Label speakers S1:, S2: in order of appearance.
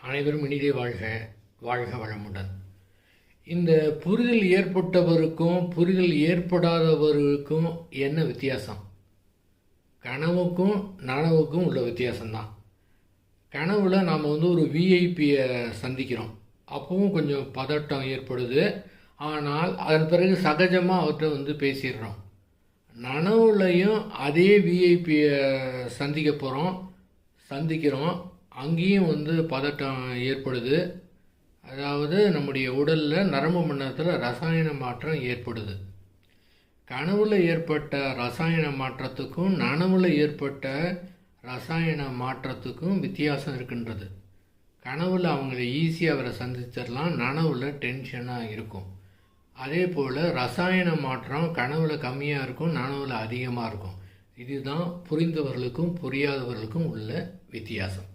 S1: அனைவரும் இனிதே வாழ்க, வாழ்க வளமுடன். இந்த புரிதல் ஏற்பட்டவருக்கும் புரிதல் ஏற்படாதவருக்கும் என்ன வித்தியாசம்? கனவுக்கும் நனவுக்கும் உள்ள வித்தியாசம்தான். கனவுல நாம் ஒரு விஐபியை சந்திக்கிறோம், அப்பவும் கொஞ்சம் பதட்டம் ஏற்படுது. ஆனால் அதன் பிறகு சகஜமாக அவர்கிட்ட பேசிடுறோம். நனவுலையும் அதே விஐபியை சந்திக்கிறோம், அங்கேயும் பதட்டம் ஏற்படுது. அதாவது நம்முடைய உடலில் நரம்பு மண்டலத்தில் ரசாயன மாற்றம் ஏற்படுது. கனவுல ஏற்பட்ட ரசாயன மாற்றத்துக்கும் நனவுல ஏற்பட்ட ரசாயன மாற்றத்துக்கும் வித்தியாசம் இருக்கின்றது. கனவுல அவங்கள ஈஸியாக அவரை சந்திச்சிடலாம், நனவுல டென்ஷனாக இருக்கும். அதே போல் ரசாயன மாற்றம் கனவுல கம்மியாக இருக்கும், நனவுல அதிகமாக இருக்கும். இதுதான் புரிந்தவர்களுக்கும் புரியாதவர்களுக்கும் உள்ள வித்தியாசம்.